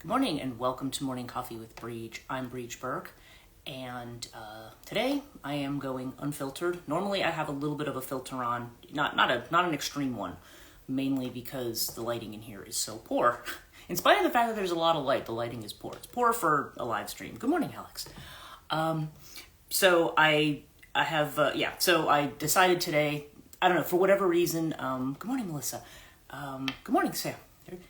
Good morning and welcome to Morning Coffee with Brigid. I'm Brigid Burke, and today I am going unfiltered. Normally I have a little bit of a filter on, not an extreme one, mainly because the lighting in here is so poor. In spite of the fact that there's a lot of light, the lighting is poor. It's poor for a live stream. Good morning, Alex. So I decided today, I don't know, for whatever reason, good morning, Melissa. Good morning, Sam.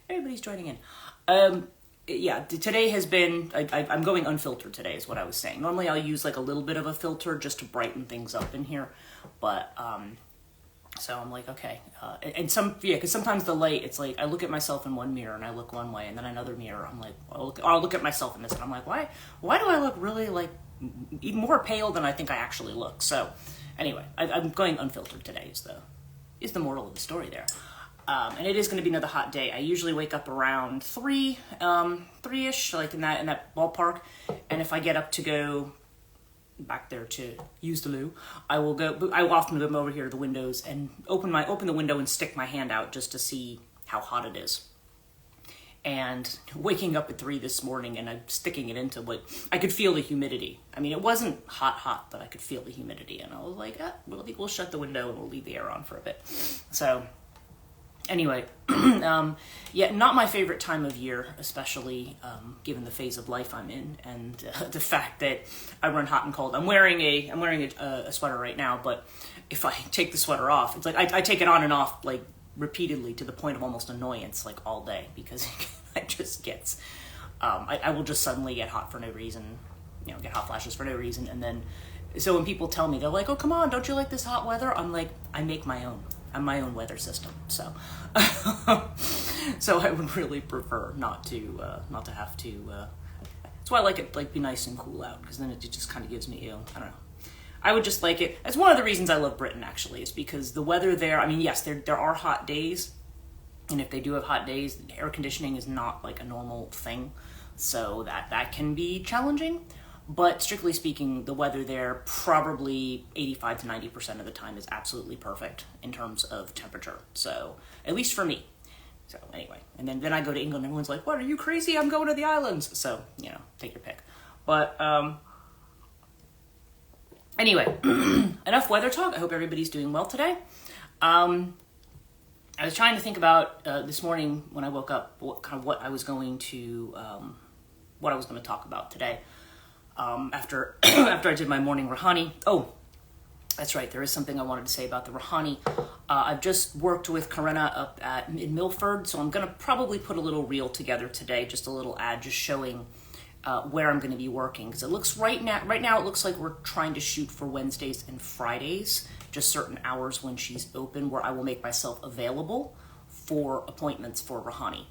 Everybody's joining in. Today has been, I'm going unfiltered today is what I was saying. Normally I'll use like a little bit of a filter just to brighten things up in here. But, so I'm like, okay. Because sometimes the light, it's like, I look at myself in one mirror and I look one way, and then another mirror, I'm like, I'll look at myself in this and I'm like, why do I look really like even more pale than I think I actually look? So anyway, I'm going unfiltered today is the moral of the story there. And it is going to be another hot day. I usually wake up around 3-ish, like in that ballpark. And if I get up to go back there to use the loo, I will often go over here to the windows and open the window and stick my hand out just to see how hot it is. And waking up at 3 this morning and I'm sticking it into I could feel the humidity. I mean, it wasn't hot, but I could feel the humidity. And I was like, we'll shut the window and we'll leave the air on for a bit. So anyway, not my favorite time of year, especially given the phase of life I'm in and the fact that I run hot and cold. I'm wearing a sweater right now, but if I take the sweater off, it's like I take it on and off like repeatedly to the point of almost annoyance, like all day, because it just gets. I will just suddenly get hot for no reason, get hot flashes for no reason, and then so when people tell me, they're like, "Oh, come on, don't you like this hot weather?" I'm like, I make my own. I'm my own weather system, so so I would really prefer not to have to. That's why I like it, be nice and cool out, because then it just kind of gives me, I don't know. I would just like it. That's one of the reasons I love Britain, actually, is because the weather there. I mean, yes, there are hot days, and if they do have hot days, air conditioning is not like a normal thing, so that can be challenging. But strictly speaking, the weather there probably 85 to 90% of the time is absolutely perfect in terms of temperature. So, at least for me. So, anyway. And then I go to England and everyone's like, "What, are you crazy? I'm going to the islands." So, take your pick. But, anyway, enough weather talk. I hope everybody's doing well today. I was trying to think about this morning when I woke up, what I was going to talk about today. After I did my morning Rouhani. Oh, that's right. There is something I wanted to say about the Rouhani. I've just worked with Corinna up in Milford, so I'm going to probably put a little reel together today, just a little ad, just showing where I'm going to be working. Because it looks right now it looks like we're trying to shoot for Wednesdays and Fridays, just certain hours when she's open, where I will make myself available for appointments for Rouhani.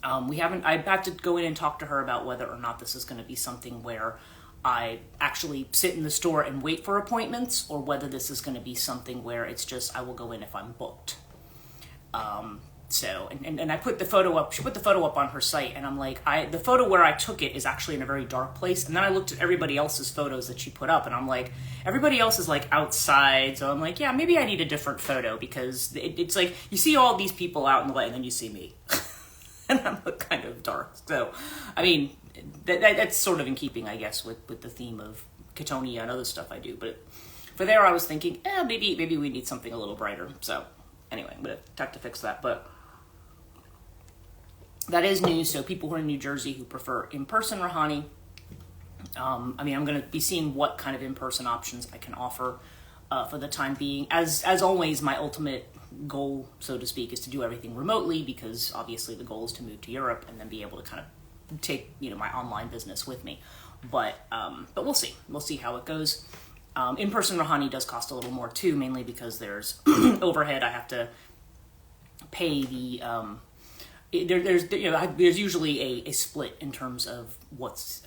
I have to go in and talk to her about whether or not this is going to be something where I actually sit in the store and wait for appointments, or whether this is going to be something where it's just I will go in if I'm booked. So I put the photo up. She put the photo up on her site, and I'm like, the photo where I took it is actually in a very dark place. And then I looked at everybody else's photos that she put up, and I'm like, everybody else is like outside. So I'm like, yeah, maybe I need a different photo, because it's like you see all these people out in the light, and then you see me. And I look kind of dark. So, I mean, that's sort of in keeping, I guess, with the theme of Ketonia and other stuff I do. But for there, I was thinking, maybe we need something a little brighter. So, anyway, I'm going to have to fix that. But that is news. So, people who are in New Jersey who prefer in-person Rouhani, I'm going to be seeing what kind of in-person options I can offer for the time being. As always, my ultimate goal, so to speak, is to do everything remotely, because obviously the goal is to move to Europe and then be able to kind of take my online business with me. But we'll see how it goes. In-person Rouhani does cost a little more too, mainly because there's overhead. I have to pay the there's usually a split in terms of what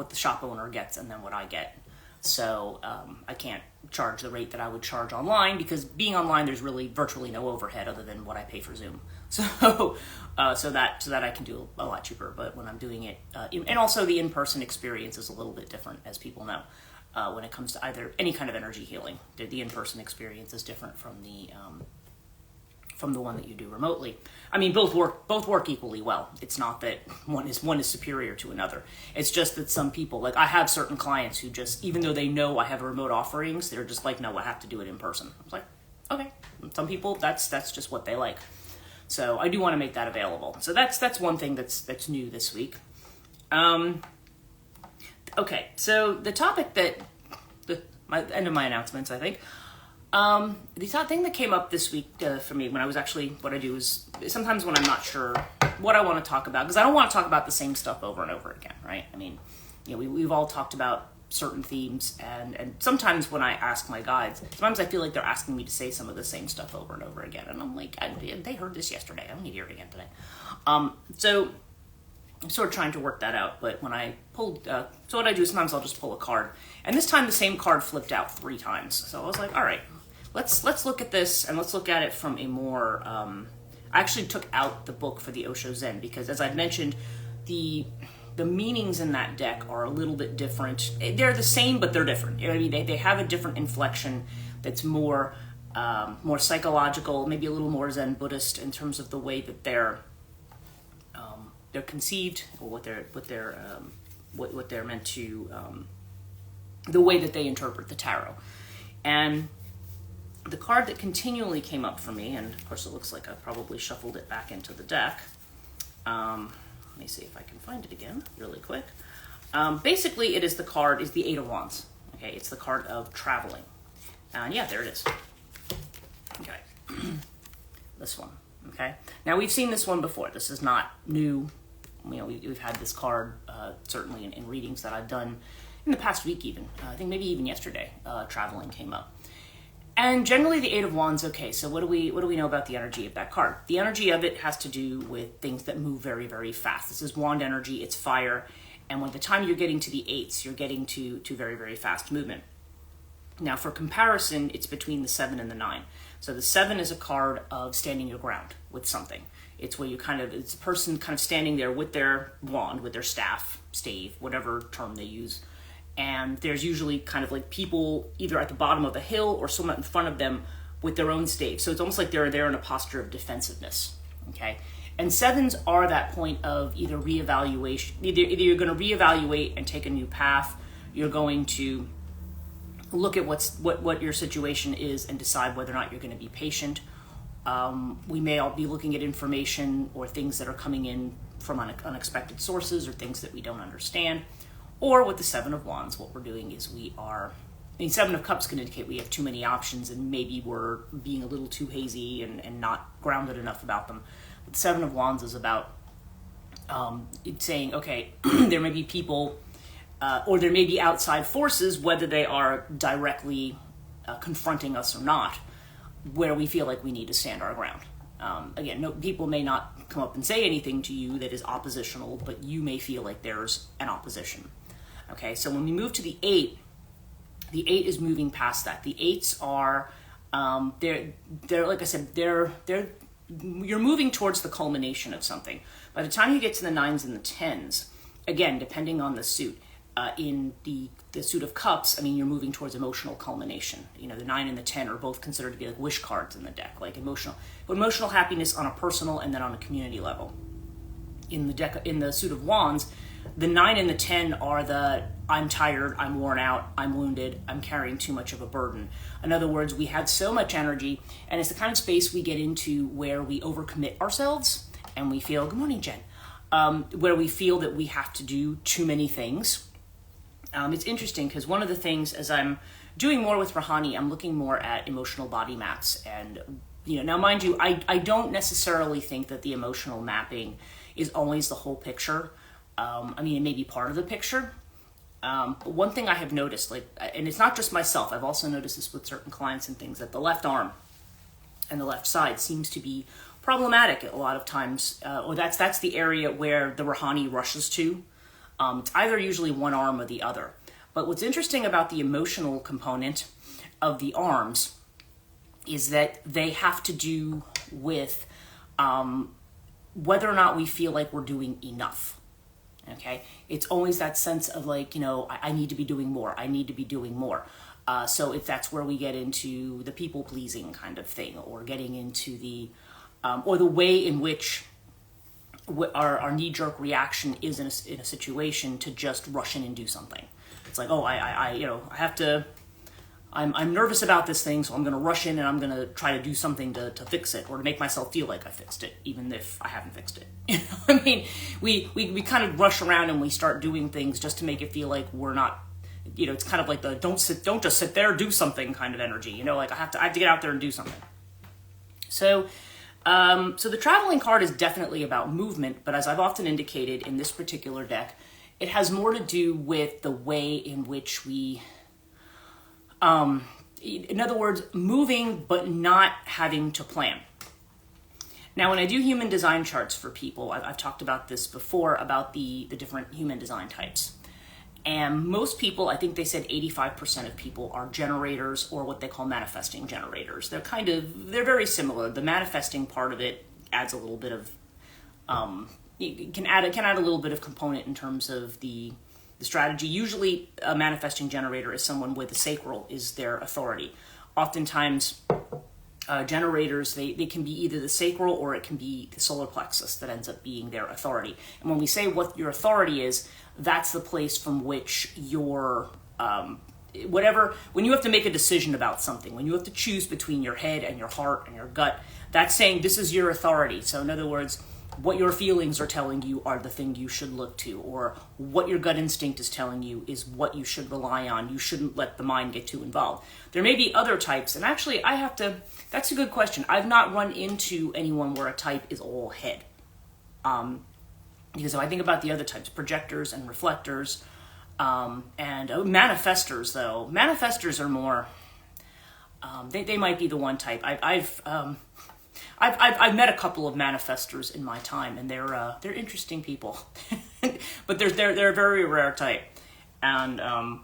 the shop owner gets and then what I get. So I can't charge the rate that I would charge online, because being online, there's really virtually no overhead other than what I pay for Zoom. So that I can do a lot cheaper. But when I'm doing it, and also the in-person experience is a little bit different, as people know, when it comes to either any kind of energy healing. The in-person experience is different from the from the one that you do remotely. I mean, both work equally well. It's not that one is superior to another. It's just that some people, like I have certain clients who just, even though they know I have remote offerings, they're just like, no, I have to do it in person. I was like, okay. Some people, that's just what they like. So I do want to make that available. So that's one thing that's new this week. Okay, so the topic that my end of my announcements, I think. The thing that came up this week for me when I was actually, what I do is sometimes when I'm not sure what I want to talk about, because I don't want to talk about the same stuff over and over again, right? I mean, we've all talked about certain themes, and sometimes when I ask my guides, sometimes I feel like they're asking me to say some of the same stuff over and over again, and I'm like, they heard this yesterday, I don't need to hear it again today. So I'm sort of trying to work that out, but when I pulled, so what I do is sometimes I'll just pull a card, and this time the same card flipped out 3 times, so I was like, all right, let's look at this, and let's look at it from a more, I actually took out the book for the Osho Zen, because as I've mentioned, the meanings in that deck are a little bit different. They're the same, but they're different. You know what I mean? They have a different inflection that's more psychological, maybe a little more Zen Buddhist in terms of the way that they're conceived, or what they're meant to, the way that they interpret the tarot. And the card that continually came up for me, and of course it looks like I probably shuffled it back into the deck. Let me see if I can find it again really quick. Basically, it is the 8 of Wands. Okay, it's the card of traveling. And yeah, there it is. Okay, this one. Okay, now we've seen this one before. This is not new. We've had this card certainly in readings that I've done in the past week even. I think maybe even yesterday, traveling came up. And generally the 8 of Wands, okay, so what do we know about the energy of that card? The energy of it has to do with things that move very, very fast. This is wand energy, it's fire, and by the time you're getting to the 8s, you're getting to very, very fast movement. Now for comparison, it's between the 7 and the 9. So the 7 is a card of standing your ground with something. It's where it's a person kind of standing there with their wand, with their staff, stave, whatever term they use. And there's usually kind of like people either at the bottom of the hill or someone in front of them with their own stave. So it's almost like they're there in a posture of defensiveness, okay? And 7s are that point of either reevaluation. Either you're going to reevaluate and take a new path, you're going to look at what your situation is and decide whether or not you're going to be patient. We may all be looking at information or things that are coming in from unexpected sources or things that we don't understand. Or with the 7 of Wands, what we're doing is 7 of Cups can indicate we have too many options and maybe we're being a little too hazy and not grounded enough about them. But the 7 of Wands is about saying, okay, there may be people or there may be outside forces, whether they are directly confronting us or not, where we feel like we need to stand our ground. Again, people may not come up and say anything to you that is oppositional, but you may feel like there's an opposition. Okay, so when we move to the 8 is moving past that. The 8s are, they're like I said, you're moving towards the culmination of something. By the time you get to the 9s and the 10s, again, depending on the suit, in the suit of Cups, I mean, you're moving towards emotional culmination. The 9 and the 10 are both considered to be like wish cards in the deck, like emotional happiness on a personal and then on a community level. In the suit of Wands, the 9 and the 10 are the I'm tired, I'm worn out, I'm wounded, I'm carrying too much of a burden. In other words, we had so much energy, and it's the kind of space we get into where we overcommit ourselves, and we feel, good morning, Jen, where we feel that we have to do too many things. It's interesting because one of the things, as I'm doing more with Rahani, I'm looking more at emotional body maps. And, now mind you, I don't necessarily think that the emotional mapping is always the whole picture. It may be part of the picture. But one thing I have noticed, and it's not just myself, I've also noticed this with certain clients and things, that the left arm and the left side seems to be problematic a lot of times, or that's the area where the Rahani rushes to. It's either usually one arm or the other. But what's interesting about the emotional component of the arms is that they have to do with whether or not we feel like we're doing enough. Okay? It's always that sense of I need to be doing more. I need to be doing more. So if that's where we get into the people pleasing kind of thing, or getting into the or the way in which our knee-jerk reaction is in a situation to just rush in and do something. It's like, oh, I have to, I'm nervous about this thing, so I'm going to rush in and I'm going to try to do something to fix it, or to make myself feel like I fixed it, even if I haven't fixed it. I mean, we kind of rush around and we start doing things just to make it feel like we're not, it's kind of like the don't just sit there, do something kind of energy. Like I have to get out there and do something. So the traveling card is definitely about movement, but as I've often indicated in this particular deck, it has more to do with the way in which we, in other words, moving but not having to plan. Now, when I do human design charts for people, I've talked about this before, about the different human design types. And most people, I think they said 85% of people are generators, or what they call manifesting generators. They're very similar. The manifesting part of it adds a little bit of, it can add a little bit of component in terms of the strategy. Usually a manifesting generator is someone with the sacral is their authority. Oftentimes generators, they can be either the sacral or it can be the solar plexus that ends up being their authority. And when we say what your authority is, that's the place from which your when you have to make a decision about something, when you have to choose between your head and your heart and your gut, that's saying this is your authority. So in other words, what your feelings are telling you are the thing you should look to, or what your gut instinct is telling you is what you should rely on. You shouldn't let the mind get too involved. There may be other types, and actually that's a good question. I've not run into anyone where a type is all head. Because if I think about the other types, projectors and reflectors, and manifestors, though. Manifestors are more, they might be the one type. I've met a couple of manifestors in my time, and they're interesting people. But they're a very rare type. And I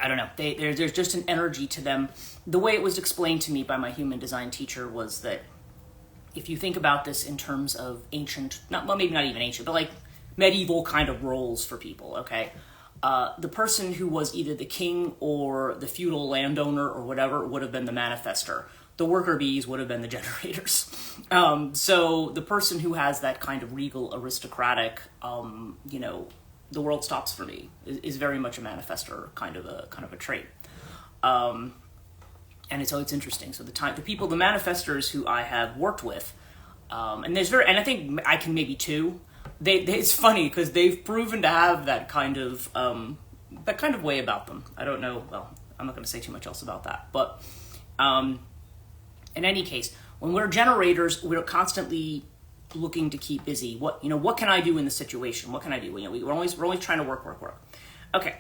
don't know, there's just an energy to them. The way it was explained to me by my human design teacher was that if you think about this in terms of ancient, maybe not even ancient, but like medieval kind of roles for people, okay? The person who was either the king or the feudal landowner or whatever would have been the manifester. The worker bees would have been the generators. So the person who has that kind of regal, aristocratic, the world stops for me is very much a manifester kind of a trait. And so it's interesting. So the manifestors who I have worked with, and I think I can maybe two. It's funny because they've proven to have that kind of way about them. I don't know. Well, I'm not going to say too much else about that. But in any case, when we're generators, we're constantly looking to keep busy. What can I do in the situation? What can I do? We're always trying to work. Okay,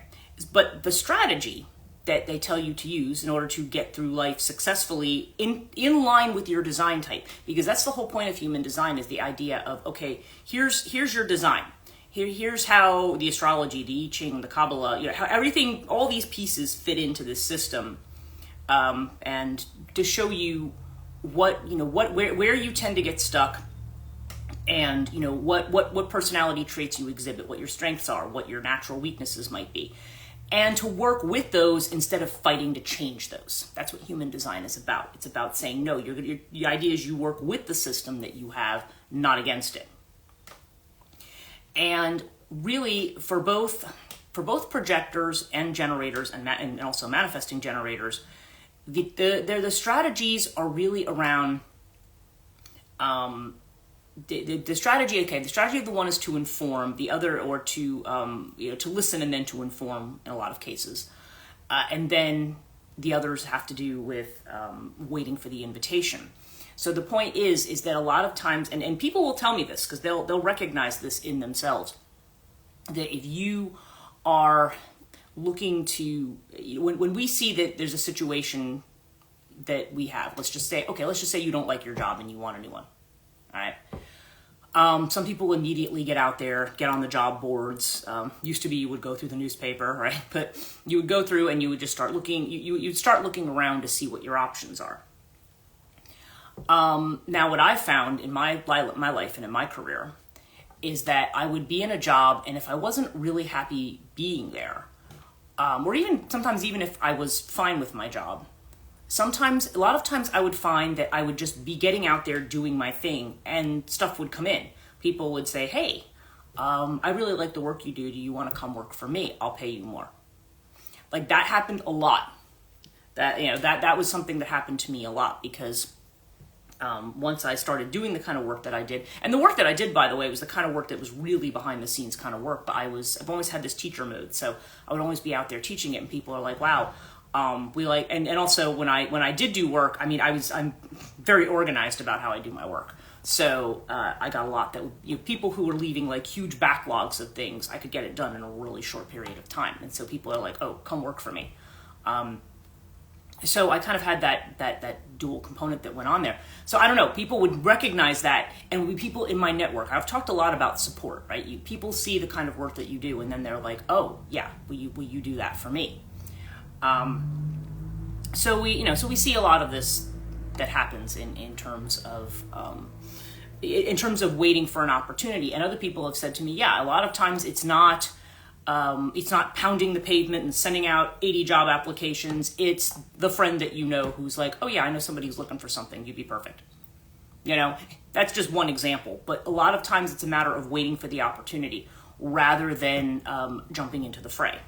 but the strategy that they tell you to use in order to get through life successfully in line with your design type, because that's the whole point of human design, is the idea of, okay, here's your design. Here's how the astrology, the I Ching, the Kabbalah, how everything, all these pieces fit into this system, and to show you where you tend to get stuck, and what personality traits you exhibit, what your strengths are, what your natural weaknesses might be. And to work with those instead of fighting to change those. That's what human design is about. It's about saying, no, the idea is you work with the system that you have, not against it. And really, for both projectors and generators, and also manifesting generators, the strategies are really around the strategy. Okay, the strategy of the one is to inform, the other, or to to listen and then to inform in a lot of cases, and then the others have to do with waiting for the invitation. So the point is that a lot of times, and people will tell me this because they'll recognize this in themselves, that if you are looking to, when we see that there's a situation that we have, let's just say you don't like your job and you want a new one. All right. Some people immediately get out there, get on the job boards. Used to be you would go through the newspaper, right? But you would go through and you would just start looking. You'd start looking around to see what your options are. Now, what I found in my life and in my career is that I would be in a job, and if I wasn't really happy being there, or even sometimes even if I was fine with my job, a lot of times I would find that I would just be getting out there doing my thing and stuff would come in. People would say, hey, I really like the work you do. Do you want to come work for me? I'll pay you more. Like that happened a lot. That was something that happened to me a lot because once I started doing the kind of work that I did, and the work that I did, by the way, was the kind of work that was really behind the scenes kind of work, but I've always had this teacher mode, so I would always be out there teaching it, and people are like, wow, and also when I did do work, I mean, I'm very organized about how I do my work, so I got a lot that, people who were leaving like huge backlogs of things, I could get it done in a really short period of time, and so people are like, oh, come work for me. So I kind of had that dual component that went on there. So I don't know, people would recognize that, and people in my network, I've talked a lot about support, right? People see the kind of work that you do, and then they're like, oh yeah, will you do that for me? So we see a lot of this that happens in terms of waiting for an opportunity. And other people have said to me, yeah, a lot of times it's not pounding the pavement and sending out 80 job applications. It's the friend that you know who's like, oh yeah, I know somebody who's looking for something. You'd be perfect. That's just one example. But a lot of times it's a matter of waiting for the opportunity rather than jumping into the fray.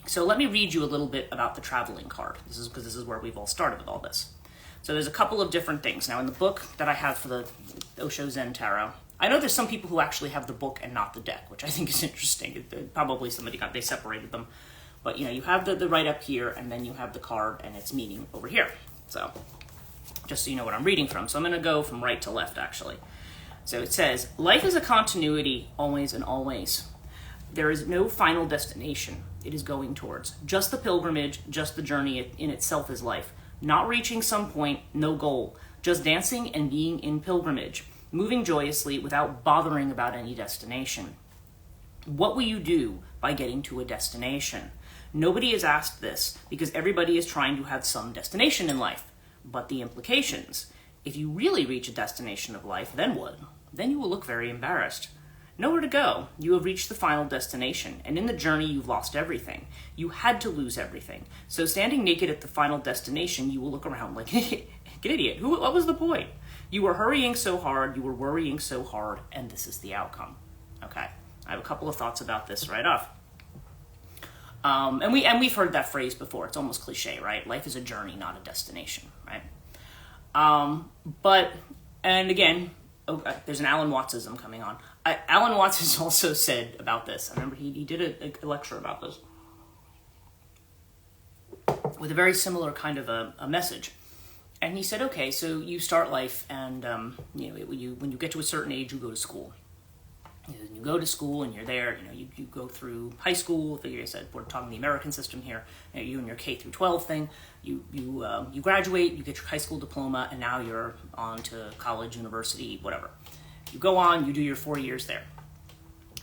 So let me read you a little bit about the traveling card. This is where we've all started with all this. So there's a couple of different things. Now in the book that I have for the Osho Zen Tarot, I know there's some people who actually have the book and not the deck, which I think is interesting. Probably they separated them. But you have the right up here, and then you have the card and its meaning over here. So just so you know what I'm reading from. So I'm going to go from right to left, actually. So it says, life is a continuity, always and always. There is no final destination it is going towards. Just the pilgrimage, just the journey in itself is life. Not reaching some point, no goal. Just dancing and being in pilgrimage. Moving joyously without bothering about any destination. What will you do by getting to a destination? Nobody is asked this because everybody is trying to have some destination in life. But the implications. If you really reach a destination of life, then what? Then you will look very embarrassed. Nowhere to go. You have reached the final destination, and in the journey you've lost everything. You had to lose everything. So standing naked at the final destination, you will look around like an idiot. What was the point? You were hurrying so hard, you were worrying so hard, and this is the outcome. Okay, I have a couple of thoughts about this right off. And we've heard that phrase before. It's almost cliche, right? Life is a journey, not a destination, right? And again, there's an Alan Wattsism coming on. Alan Watts has also said about this. I remember he did a lecture about this with a very similar kind of a message. And he said, okay, so you start life, and when you get to a certain age, you go to school. You go to school, and you're there. You go through high school. Like I said, we're talking the American system here. You and your K through 12 thing. You graduate. You get your high school diploma, and now you're on to college, university, whatever. You go on. You do your 4 years there.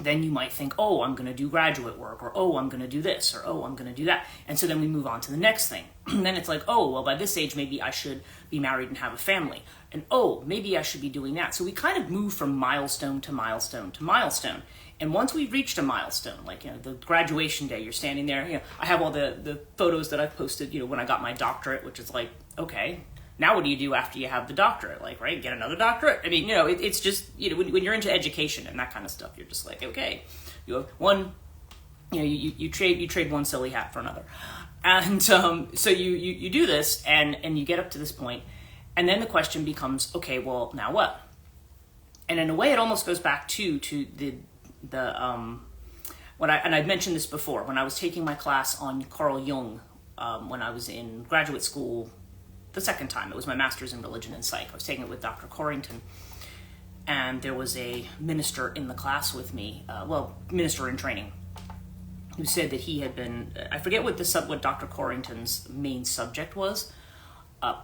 Then you might think, oh, I'm going to do graduate work, or oh, I'm going to do this, or oh, I'm going to do that. And so then we move on to the next thing. And then it's like, oh, well, by this age, maybe I should be married and have a family. And oh, maybe I should be doing that. So we kind of move from milestone to milestone to milestone. And once we've reached a milestone, like, the graduation day, you're standing there, I have all the photos that I've posted, when I got my doctorate, which is like, okay, now what do you do after you have the doctorate? Like, right, get another doctorate? I mean, it's just, when you're into education and that kind of stuff, you're just like, okay, you have one, you trade one silly hat for another. And so you do this and you get up to this point, and then the question becomes, okay, well, now what? And in a way, it almost goes back to I've mentioned this before, when I was taking my class on Carl Jung, when I was in graduate school, the second time. It was my master's in religion and psych. I was taking it with Dr. Corrington, and there was a minister in the class with me, minister in training, who said that he had been, I forget what Dr. Corrington's main subject was,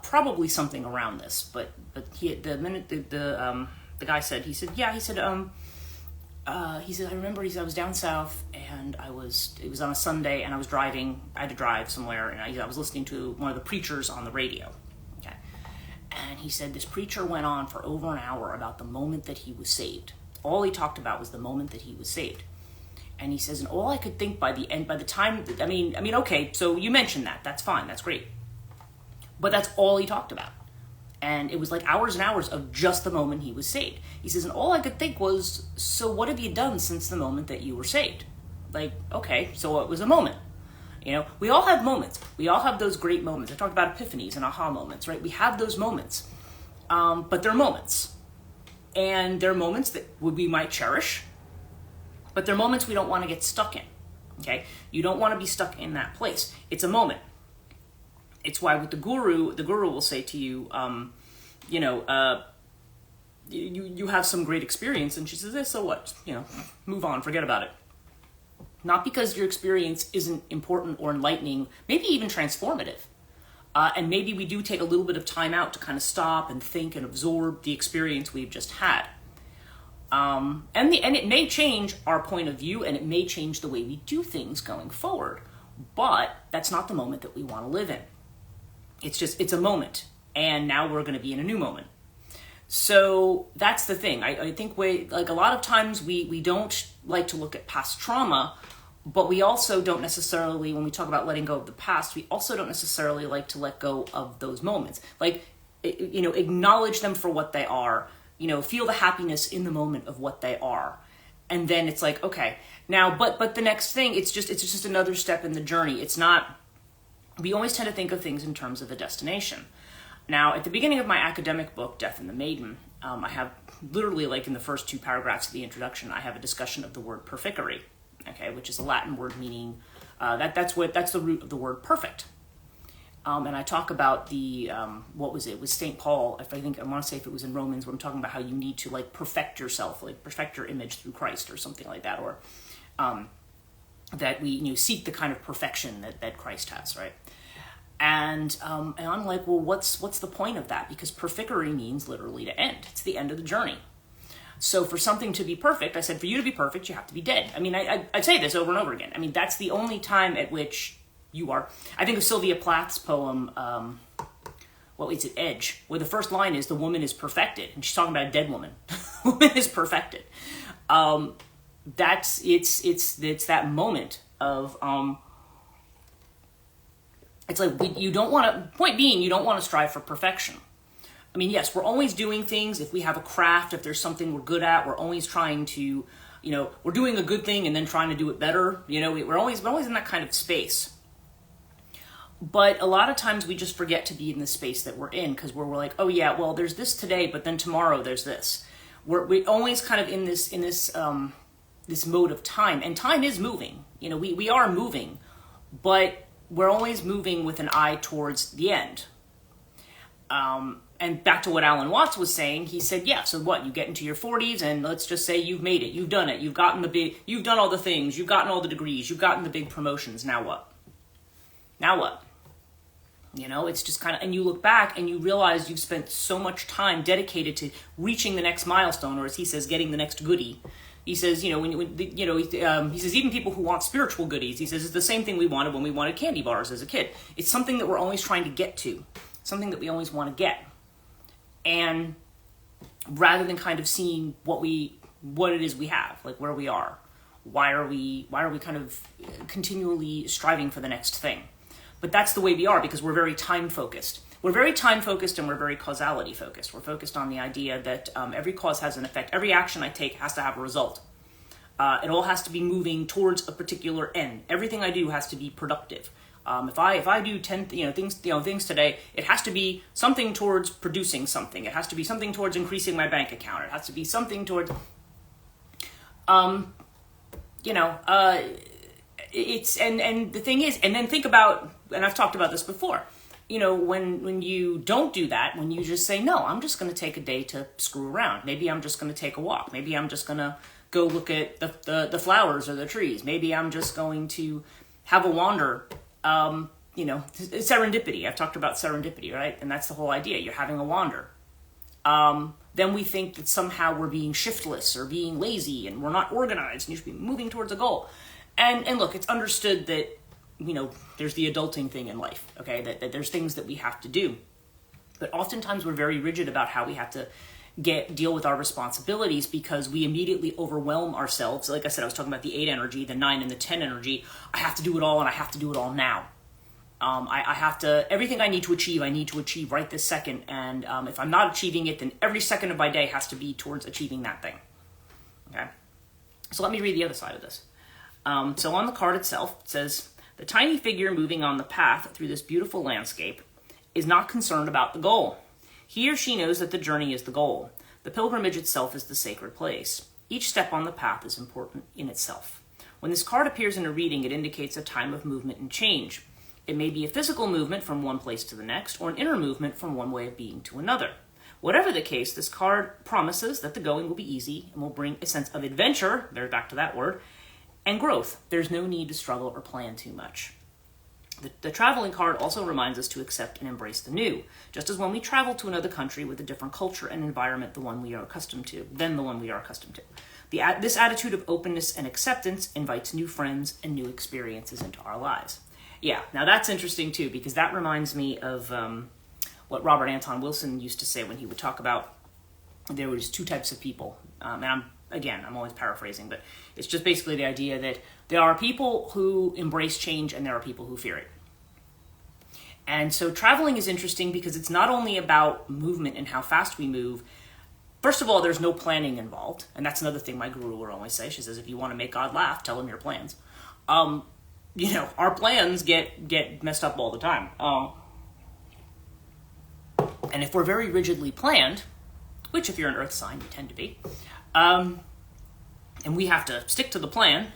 probably something around this, but the guy said, I remember, I was down south, and it was on a Sunday, and I had to drive somewhere, and I was listening to one of the preachers on the radio, okay? And he said this preacher went on for over an hour about the moment that he was saved. All he talked about was the moment that he was saved. And he says, and all I could think by the time, okay, so you mentioned that. That's fine. That's great. But that's all he talked about. And it was like hours and hours of just the moment he was saved. He says, and all I could think was, so what have you done since the moment that you were saved? Like, okay, so it was a moment. We all have moments. We all have those great moments. I talked about epiphanies and aha moments, right? We have those moments. But they're moments. And they're moments that we might cherish. But they're moments we don't want to get stuck in. Okay? You don't want to be stuck in that place. It's a moment. It's why with the guru will say to you, you have some great experience. And she says, so what? Move on, forget about it. Not because your experience isn't important or enlightening, maybe even transformative. And maybe we do take a little bit of time out to kind of stop and think and absorb the experience we've just had. And it may change our point of view, and it may change the way we do things going forward. But that's not the moment that we want to live in. It's a moment. And now we're going to be in a new moment. So that's the thing. I think a lot of times we don't like to look at past trauma, but we also don't necessarily, when we talk about letting go of the past, we also don't necessarily like to let go of those moments. Like, acknowledge them for what they are, feel the happiness in the moment of what they are. And then it's like, okay, now, but the next thing, it's just another step in the journey. It's not, we always tend to think of things in terms of a destination. Now, at the beginning of my academic book, Death and the Maiden, I have literally, like in the first 2 paragraphs of the introduction, I have a discussion of the word perficere, okay, which is a Latin word meaning, that's the root of the word perfect. And I talk about it was St. Paul, I want to say if it was in Romans, where I'm talking about how you need to like perfect yourself, like perfect your image through Christ or something like that, or that we seek the kind of perfection that Christ has, right? And I'm like, well, what's the point of that? Because perficere means literally to end. It's the end of the journey. So for something to be perfect, I said, for you to be perfect, you have to be dead. I mean, I say this over and over again. I mean, that's the only time at which you are. I think of Sylvia Plath's poem, Edge, where the first line is, the woman is perfected. And she's talking about a dead woman. The woman is perfected. It's that moment of, it's like you don't want to, point being, you don't want to strive for perfection. I mean, yes, we're always doing things. If we have a craft, if there's something we're good at, we're always trying to, we're doing a good thing and then trying to do it better. We're always in that kind of space. But a lot of times we just forget to be in the space that we're in because we're like, oh yeah, well, there's this today, but then tomorrow there's this. We're always kind of in this mode of time, and time is moving. We are moving, but we're always moving with an eye towards the end. And back to what Alan Watts was saying, he said, yeah, so what, you get into your 40s and let's just say you've made it, you've done it, you've done all the things, you've gotten all the degrees, you've gotten the big promotions, now what? Now what? It's just kind of, and you look back and you realize you've spent so much time dedicated to reaching the next milestone, or as he says, getting the next goodie. He says, he says, even people who want spiritual goodies, he says, it's the same thing we wanted when we wanted candy bars as a kid. It's something that we're always trying to get to, something that we always want to get. And rather than kind of seeing what it is we have, like where we are, why are we kind of continually striving for the next thing? But that's the way we are, because we're very time focused. We're very time focused and we're very causality focused. We're focused on the idea that every cause has an effect. Every action I take has to have a result. It all has to be moving towards a particular end. Everything I do has to be productive. If I do 10 things today, it has to be something towards producing something. It has to be something towards increasing my bank account. It has to be something towards it's and the thing is, and then think about, and I've talked about this before, when you don't do that, when you just say, no, I'm just going to take a day to screw around. Maybe I'm just going to take a walk. Maybe I'm just going to go look at the flowers or the trees. Maybe I'm just going to have a wander. Serendipity. I've talked about serendipity, right? And that's the whole idea. You're having a wander. Then we think that somehow we're being shiftless or being lazy and we're not organized and you should be moving towards a goal. And look, it's understood that, there's the adulting thing in life, okay? That there's things that we have to do. But oftentimes we're very rigid about how we have to, deal with our responsibilities, because we immediately overwhelm ourselves. Like I said, I was talking about the 8 energy, the 9 and the 10 energy. I have to do it all, and I have to do it all now. I have to, everything I need to achieve right this second. And if I'm not achieving it, then every second of my day has to be towards achieving that thing. Okay? So let me read the other side of this. So on the card itself, it says, the tiny figure moving on the path through this beautiful landscape is not concerned about the goal. He or she knows that the journey is the goal. The pilgrimage itself is the sacred place. Each step on the path is important in itself. When this card appears in a reading, it indicates a time of movement and change. It may be a physical movement from one place to the next, or an inner movement from one way of being to another. Whatever the case, this card promises that the going will be easy and will bring a sense of adventure, they're back to that word, and growth. There's no need to struggle or plan too much. The traveling card also reminds us to accept and embrace the new, just as when we travel to another country with a different culture and environment than the one we are accustomed to. This attitude of openness and acceptance invites new friends and new experiences into our lives. Yeah, now that's interesting too, because that reminds me of what Robert Anton Wilson used to say when he would talk about there was 2 types of people. And I'm always paraphrasing, but it's just basically the idea that there are people who embrace change and there are people who fear it. And so traveling is interesting because it's not only about movement and how fast we move. First of all, there's no planning involved. And that's another thing my guru will always say. She says, if you want to make God laugh, tell him your plans. Our plans get messed up all the time. And if we're very rigidly planned, which if you're an earth sign, you tend to be, and we have to stick to the plan.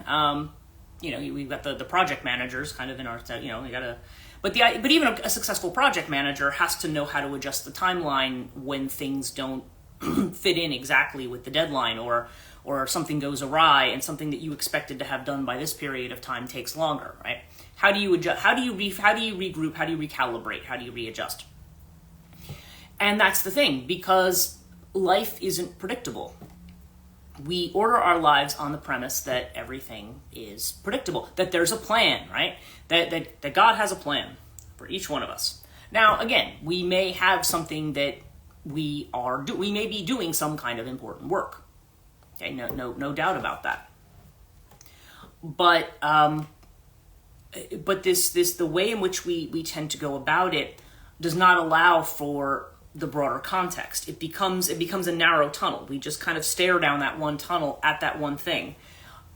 We've got the project managers kind of in our, we gotta, but even a successful project manager has to know how to adjust the timeline when things don't fit in exactly with the deadline, or something goes awry and something that you expected to have done by this period of time takes longer, right? How do you adjust? How do you regroup? How do you recalibrate? How do you readjust? And that's the thing, because life isn't predictable. We order our lives on the premise that everything is predictable, that there's a plan, right? That God has a plan for each one of us. Now, again, we may have something that we may be doing some kind of important work. Okay, no doubt about that. But the way in which we tend to go about it does not allow for the broader context. It becomes a narrow tunnel. We just kind of stare down that one tunnel at that one thing.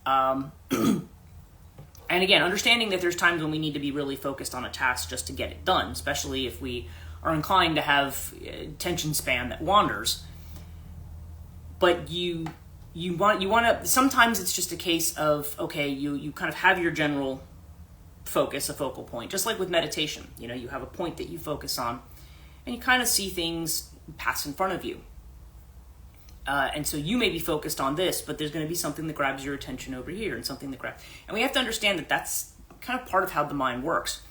And again, understanding that there's times when we need to be really focused on a task just to get it done, especially if we are inclined to have attention span that wanders. But you want to, sometimes it's just a case of, okay, you kind of have your general focus, a focal point, just like with meditation. You have a point that you focus on, and you kind of see things pass in front of you. And so you may be focused on this, but there's going to be something that grabs your attention over here, and something that grabs. And we have to understand that that's kind of part of how the mind works.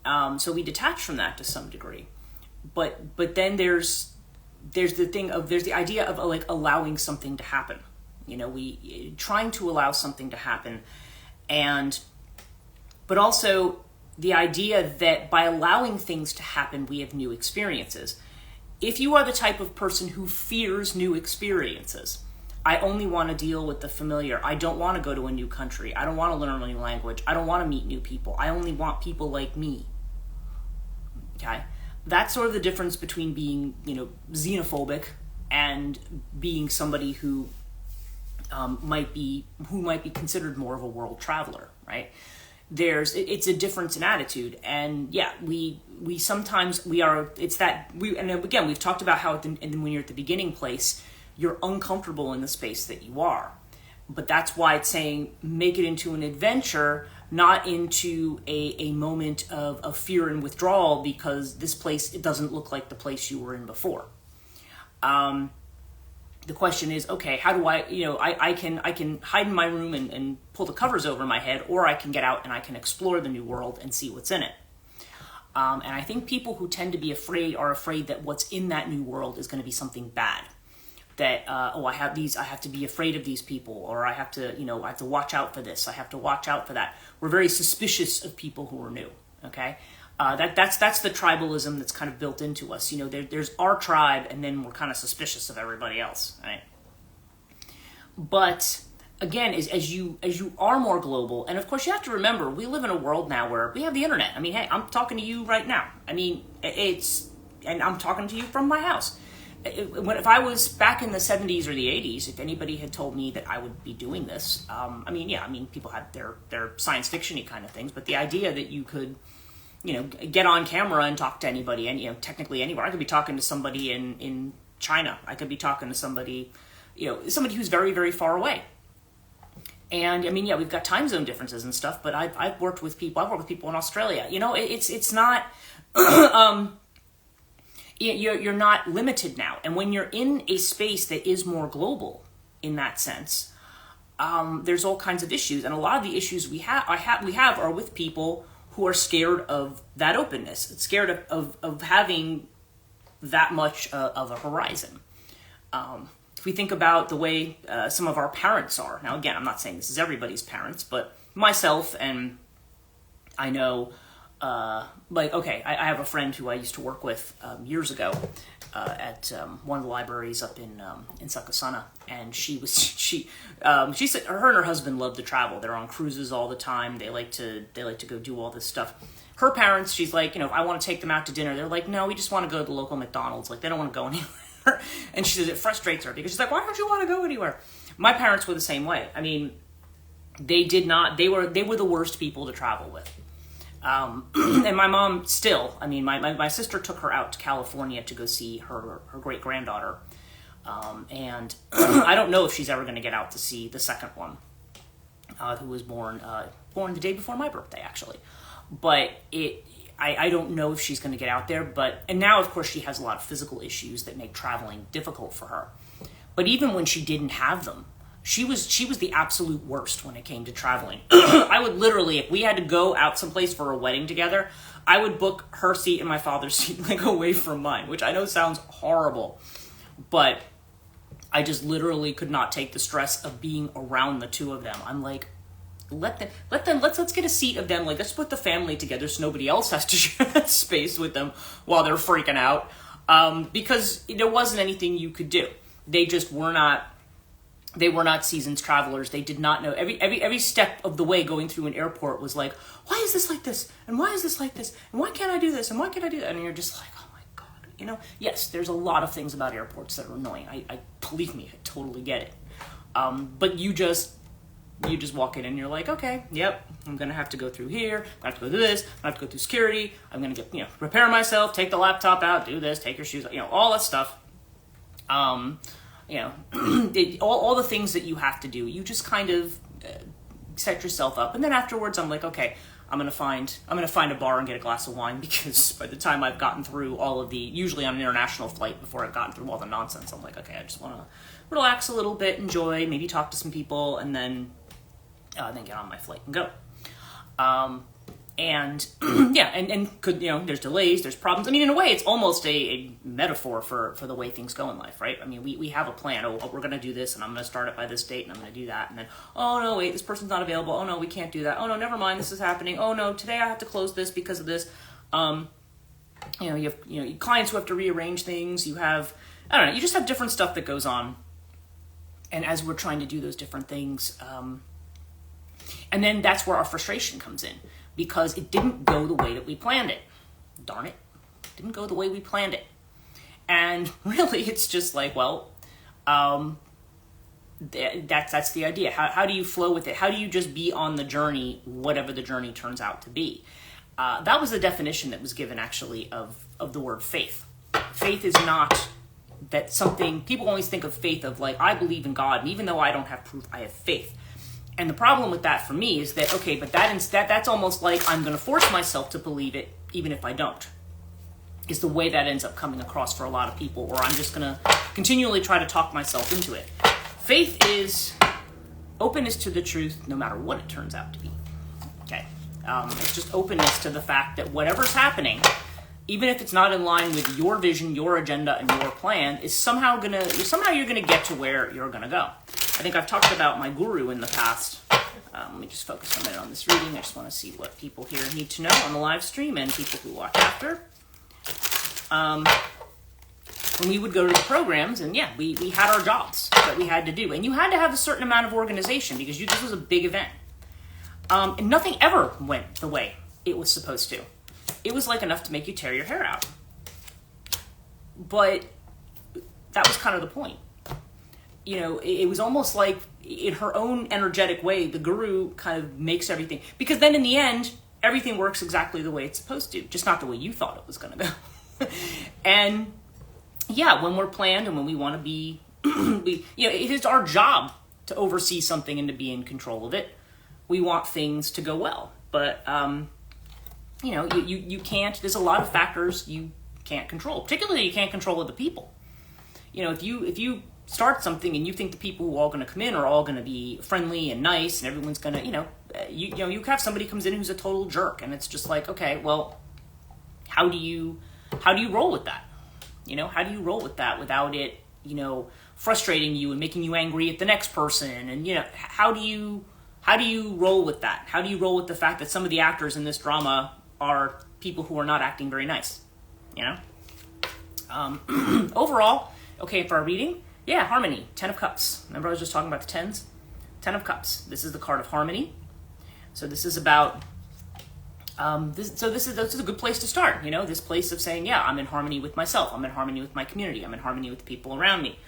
So we detach from that to some degree. But then there's the idea of like allowing something to happen. We trying to allow something to happen, but also the idea that by allowing things to happen, we have new experiences. If you are the type of person who fears new experiences, I only want to deal with the familiar. I don't want to go to a new country. I don't want to learn a new language. I don't want to meet new people. I only want people like me. Okay? That's sort of the difference between being, xenophobic and being somebody who might be considered more of a world traveler, right? It's a difference in attitude, and yeah, we sometimes and again, we've talked about how when you're at the beginning place, you're uncomfortable in the space that you are, but that's why it's saying make it into an adventure, not into a moment of fear and withdrawal because this place, it doesn't look like the place you were in before. The question is, okay, how do I can hide in my room and pull the covers over my head, or I can get out and I can explore the new world and see what's in it. And I think people who tend to be afraid are afraid that what's in that new world is going to be something bad. That, I have to be afraid of these people, or I have to watch out for this, I have to watch out for that. We're very suspicious of people who are new, okay? That's the tribalism that's kind of built into us. There's our tribe, and then we're kind of suspicious of everybody else, right? But again, as you are more global, and of course you have to remember, we live in a world now where we have the internet. I mean, hey, I'm talking to you right now. I mean, and I'm talking to you from my house. If I was back in the 70s or the 80s, if anybody had told me that I would be doing this, people had their science fiction-y kind of things, but the idea that you could, get on camera and talk to anybody, and, technically anywhere. I could be talking to somebody in China. I could be talking to somebody, somebody who's very, very far away. And, we've got time zone differences and stuff, but I've worked with people in Australia. It's not... You're not limited now. And when you're in a space that is more global in that sense, there's all kinds of issues. And a lot of the issues we have are with people who are scared of that openness, scared of having that much of a horizon. If we think about the way some of our parents are, now again, I'm not saying this is everybody's parents, but myself, and I know... I have a friend who I used to work with years ago at one of the libraries up in Sakasana, and she said her and her husband love to travel. They're on cruises all the time. They like to go do all this stuff. Her parents, she's like, if I want to take them out to dinner, they're like, no, we just want to go to the local McDonald's. Like, they don't want to go anywhere. And she says it frustrates her because she's like, why don't you want to go anywhere? My parents were the same way. I mean, they were the worst people to travel with. And my mom still, my sister took her out to California to go see her great-granddaughter. And I don't know if she's ever going to get out to see the second one, who was born the day before my birthday, actually. But I don't know if she's going to get out there. And now, of course, she has a lot of physical issues that make traveling difficult for her. But even when she didn't have them, she was the absolute worst when it came to traveling. I would literally, if we had to go out someplace for a wedding together, I would book her seat and my father's seat like away from mine, which I know sounds horrible, but I just literally could not take the stress of being around the two of them. I'm like, let's get a seat of them. Like, let's put the family together so nobody else has to share that space with them while they're freaking out. Because there wasn't anything you could do. They just were not. They were not seasoned travelers. They did not know. Every step of the way going through an airport was like, why is this like this? And why is this like this? And why can't I do this? And why can't I do that? And you're just like, oh my God. Yes, there's a lot of things about airports that are annoying. I believe me, I totally get it. But you just walk in and you're like, okay, yep, I'm going to have to go through here. I have to go through this. I have to go through security. I'm going to get, prepare myself, take the laptop out, do this, take your shoes, all that stuff. All the things that you have to do, you just kind of set yourself up. And then afterwards, I'm like, okay, I'm gonna find a bar and get a glass of wine, because by the time I've gotten through all of the, usually on an international flight, before I've gotten through all the nonsense, I'm like, okay, I just want to relax a little bit, enjoy, maybe talk to some people, and then get on my flight and go. And could, there's delays, there's problems. In a way, it's almost a metaphor for the way things go in life, right? We have a plan. Oh, we're going to do this, and I'm going to start it by this date, and I'm going to do that. And then, oh, no, wait, this person's not available. Oh, no, we can't do that. Oh, no, never mind, this is happening. Oh, no, today I have to close this because of this. You have clients who have to rearrange things. You have, I don't know, you just have different stuff that goes on. And as we're trying to do those different things, and then that's where our frustration comes in. Because it didn't go the way that we planned it. Darn it. It didn't go the way we planned it. And really, it's just like, well, that's the idea. How do you flow with it? How do you just be on the journey, whatever the journey turns out to be? That was the definition that was given, actually, of the word faith. Faith is not that something, people always think of faith of like, I believe in God, and even though I don't have proof, I have faith. And the problem with that for me is that, okay, but that's almost like I'm going to force myself to believe it, even if I don't, is the way that ends up coming across for a lot of people, or I'm just going to continually try to talk myself into it. Faith is openness to the truth, no matter what it turns out to be. Okay? It's just openness to the fact that whatever's happening, even if it's not in line with your vision, your agenda, and your plan, is somehow you're gonna get to where you're gonna go. I think I've talked about my guru in the past, Let me just focus a minute on this reading. I just want to see what people here need to know on the live stream and people who watch after. When we would go to the programs, and yeah, we had our jobs that we had to do. And you had to have a certain amount of organization because this was a big event. And nothing ever went the way it was supposed to. It was like enough to make you tear your hair out. But that was kind of the point. You know, it was almost like in her own energetic way, the guru kind of makes everything. Because then in the end, everything works exactly the way it's supposed to, just not the way you thought it was going to go. And yeah, when we're planned and when we want to be, it is our job to oversee something and to be in control of it. We want things to go well. But, you can't, there's a lot of factors you can't control. Particularly you can't control other people. You know, if you start something and you think the people who are all going to come in are all going to be friendly and nice and everyone's going to, you have somebody comes in who's a total jerk, and it's just like, okay, well, how do you roll with that? You know, how do you roll with that without it, frustrating you and making you angry at the next person? And, how do you roll with that? How do you roll with the fact that some of the actors in this drama are people who are not acting very nice? Overall, okay, for our reading, yeah, harmony, 10 of Cups. Remember I was just talking about the 10s? 10 of Cups. This is the card of harmony. So this is about, this is a good place to start, this place of saying, yeah, I'm in harmony with myself. I'm in harmony with my community. I'm in harmony with the people around me.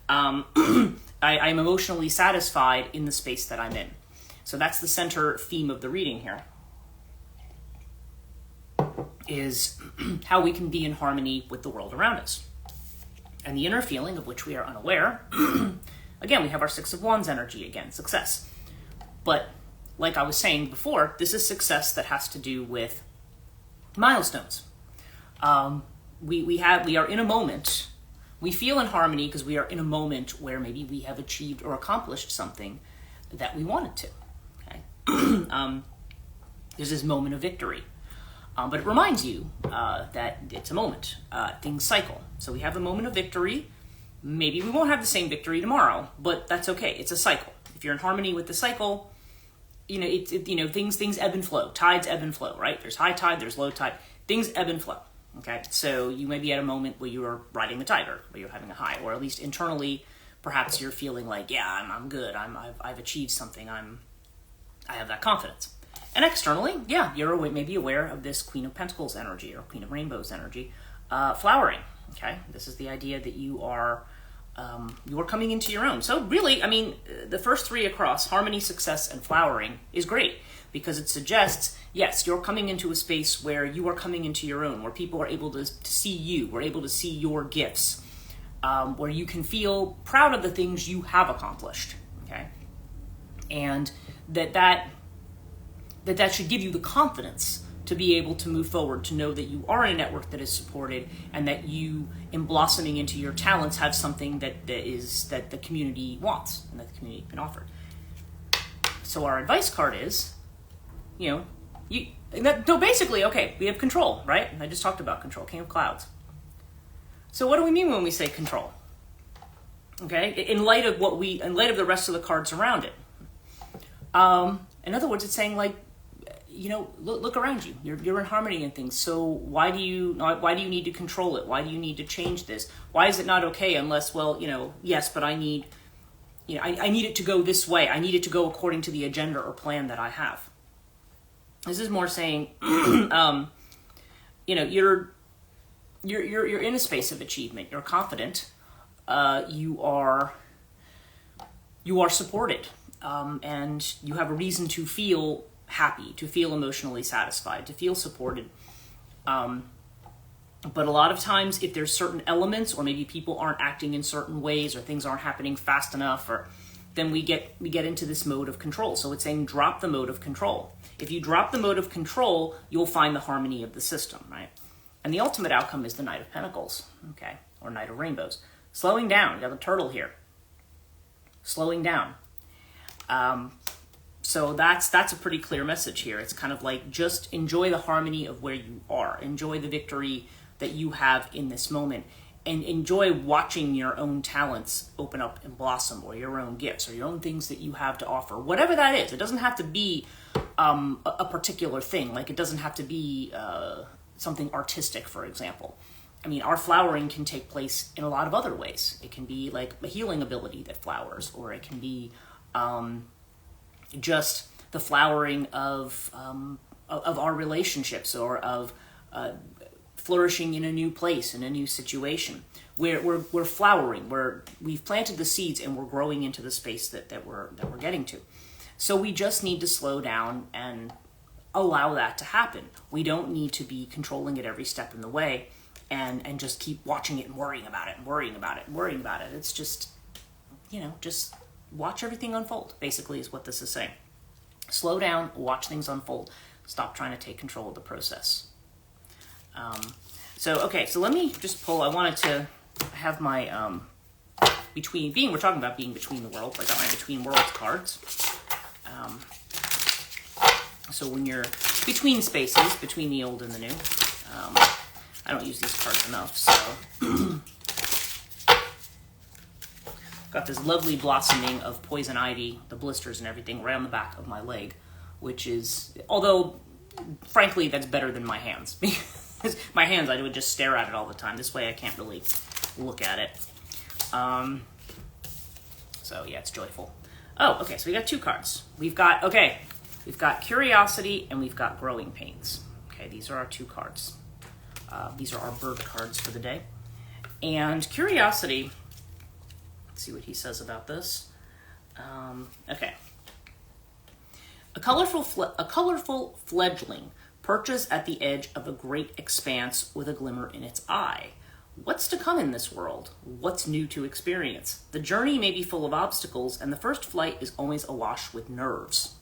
I'm emotionally satisfied in the space that I'm in. So that's the center theme of the reading here, is how we can be in harmony with the world around us. And the inner feeling of which we are unaware, again, we have our Six of Wands energy again, success. But like I was saying before, this is success that has to do with milestones. We are in a moment, we feel in harmony because we are in a moment where maybe we have achieved or accomplished something that we wanted to. Okay, there's this moment of victory. But it reminds you that it's a moment. Things cycle. So we have the moment of victory. Maybe we won't have the same victory tomorrow, but that's okay. It's a cycle. If you're in harmony with the cycle, things ebb and flow. Tides ebb and flow, right? There's high tide, there's low tide. Things ebb and flow. Okay, so you may be at a moment where you are riding the tiger, where you're having a high, or at least internally, perhaps you're feeling like, yeah, I'm good. I've achieved something. I have that confidence. And externally, yeah, you're maybe aware of this Queen of Pentacles energy or Queen of Rainbows energy, flowering. Okay, this is the idea that you are coming into your own. So really, the first three across, harmony, success, and flowering, is great because it suggests, yes, you're coming into a space where you are coming into your own, where people are able to see you, we're able to see your gifts, where you can feel proud of the things you have accomplished. Okay, and that should give you the confidence to be able to move forward, to know that you are in a network that is supported and that you, in blossoming into your talents, have something that the community wants and that the community can offer. So our advice card is, basically, okay, we have control, right? I just talked about control, King of Clouds. So what do we mean when we say control? Okay, in light of the rest of the cards around it. In other words, it's saying look around you. You're in harmony in things. So why do you need to control it? Why do you need to change this? Why is it not okay unless, yes, but I need it to go this way. I need it to go according to the agenda or plan that I have. This is more saying, you're in a space of achievement. You're confident. You are supported. And you have a reason to feel happy, to feel emotionally satisfied, to feel supported. But a lot of times, if there's certain elements, or maybe people aren't acting in certain ways, or things aren't happening fast enough, then we get into this mode of control. So it's saying drop the mode of control. If you drop the mode of control, you'll find the harmony of the system, right? And the ultimate outcome is the Knight of Pentacles, okay, or Knight of Rainbows. Slowing down. You got the turtle here. Slowing down. So that's a pretty clear message here. It's kind of like, just enjoy the harmony of where you are. Enjoy the victory that you have in this moment. and enjoy watching your own talents open up and blossom, or your own gifts, or your own things that you have to offer, whatever that is. It doesn't have to be a particular thing. Like, it doesn't have to be something artistic, for example. I mean, our flowering can take place in a lot of other ways. It can be like a healing ability that flowers, or it can be just the flowering of our relationships, or of flourishing in a new place, in a new situation. We're flowering. We've planted the seeds and we're growing into the space that we're getting to. So we just need to slow down and allow that to happen. We don't need to be controlling it every step in the way, and just keep watching it and worrying about it and worrying about it and worrying about it. It's just, just watch everything unfold, basically, is what this is saying. Slow down, watch things unfold. Stop trying to take control of the process. So let me just pull. I wanted to have my, we're talking about being between the worlds. I got my Between Worlds cards. So when you're between spaces, between the old and the new, I don't use these cards enough, so. Got this lovely blossoming of poison ivy, the blisters and everything, right on the back of my leg, which is, although, frankly, that's better than my hands. Because my hands, I would just stare at it all the time. This way I can't really look at it. So yeah, it's joyful. Oh, okay, so we got two cards. We've got Curiosity and we've got Growing Pains. Okay, these are our two cards. These are our bird cards for the day. And Curiosity, let's see what he says about this. Okay. A colorful fledgling perches at the edge of a great expanse with a glimmer in its eye. What's to come in this world? What's new to experience? The journey may be full of obstacles, and the first flight is always awash with nerves.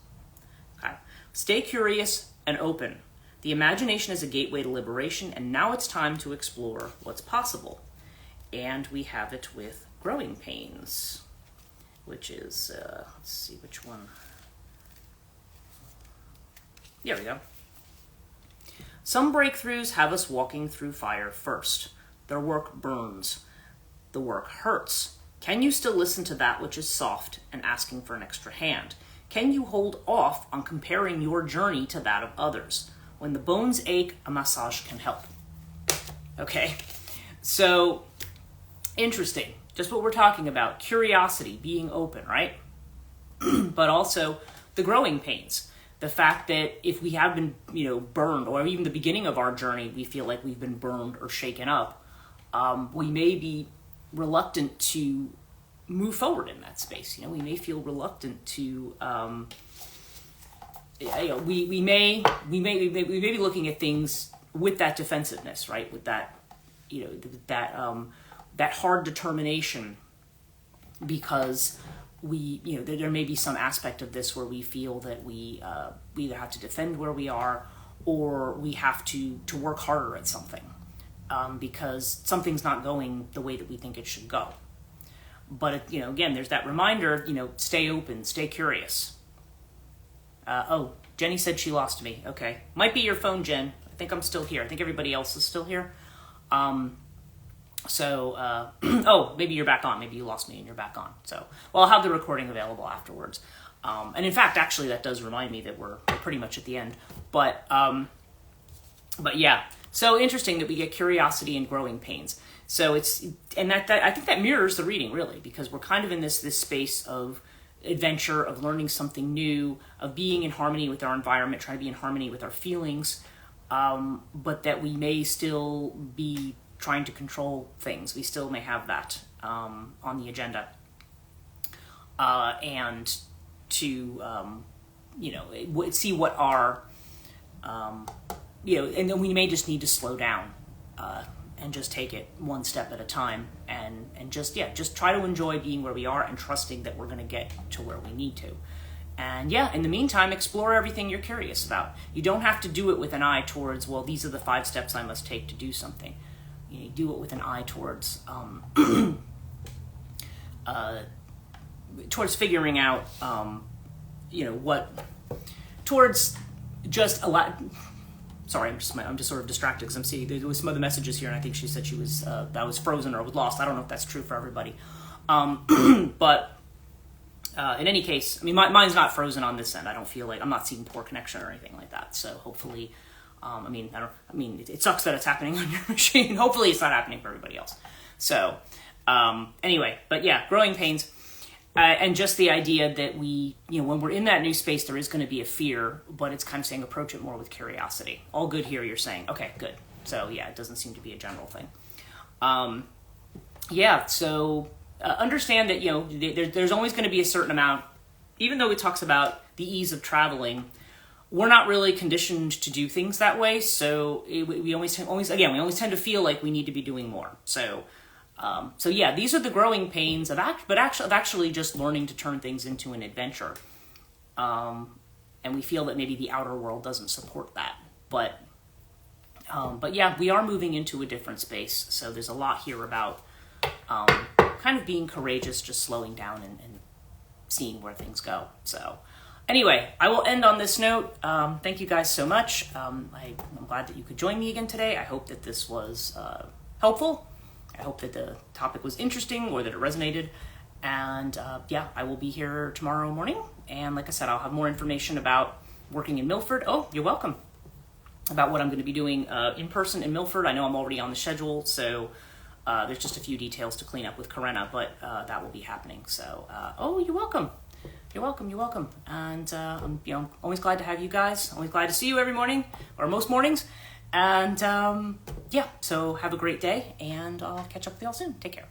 Okay. Stay curious and open. The imagination is a gateway to liberation, and now it's time to explore what's possible. And we have it with Growing Pains, which is, let's see which one. There we go. Some breakthroughs have us walking through fire first. Their work burns. The work hurts. Can you still listen to that which is soft and asking for an extra hand? Can you hold off on comparing your journey to that of others? When the bones ache, a massage can help. Okay, so interesting. Just what we're talking about. Curiosity, being open, right? But also the growing pains. The fact that if we have been, burned, or even the beginning of our journey, we feel like we've been burned or shaken up, we may be reluctant to move forward in that space. We may feel reluctant to, we may be looking at things with that defensiveness, right? With that, that hard determination, because there may be some aspect of this where we feel that we either have to defend where we are, or we have to work harder at something, because something's not going the way that we think it should go. But again, there's that reminder, stay open, stay curious. Oh, Jenny said she lost me. Okay, might be your phone, Jen. I think I'm still here. I think everybody else is still here. Oh, maybe you're back on. Maybe you lost me and you're back on. So, well, I'll have the recording available afterwards. And in fact, actually, that does remind me that we're pretty much at the end. But yeah, so interesting that we get Curiosity and Growing Pains. So that I think that mirrors the reading, really, because we're kind of in this space of adventure, of learning something new, of being in harmony with our environment, trying to be in harmony with our feelings, but that we may still be trying to control things. We still may have that on the agenda. And to, see what our, and then we may just need to slow down and just take it one step at a time, and just try to enjoy being where we are and trusting that we're going to get to where we need to. And in the meantime, explore everything you're curious about. You don't have to do it with an eye towards, well, these are the 5 steps I must take to do something. You do it with an eye towards towards figuring out, towards just Sorry, I'm just sort of distracted because I'm seeing there was some other messages here, and I think she said she was that was frozen or was lost. I don't know if that's true for everybody, but in any case, I mean, mine's not frozen on this end. I don't feel like I'm not seeing poor connection or anything like that. So hopefully, it sucks that it's happening on your machine. Hopefully, it's not happening for everybody else. So anyway, but yeah, growing pains. And just the idea that when we're in that new space, there is going to be a fear, but it's kind of saying approach it more with curiosity. All good here, you're saying. Okay, good. So yeah, it doesn't seem to be a general thing. So understand that, there's always going to be a certain amount, even though it talks about the ease of traveling, we're not really conditioned to do things that way. So we always tend to feel like we need to be doing more. So these are the growing pains of actually just learning to turn things into an adventure. And we feel that maybe the outer world doesn't support that. But we are moving into a different space. So there's a lot here about kind of being courageous, just slowing down and seeing where things go. So anyway, I will end on this note. Thank you guys so much. I'm glad that you could join me again today. I hope that this was helpful. I hope that the topic was interesting or that it resonated. And I will be here tomorrow morning. And like I said, I'll have more information about working in Milford. Oh, you're welcome. About what I'm going to be doing in person in Milford. I know I'm already on the schedule, so there's just a few details to clean up with Karenna, but that will be happening. So, you're welcome. You're welcome. And I'm always glad to have you guys. Always glad to see you every morning, or most mornings. And so have a great day, and I'll catch up with y'all soon. Take care.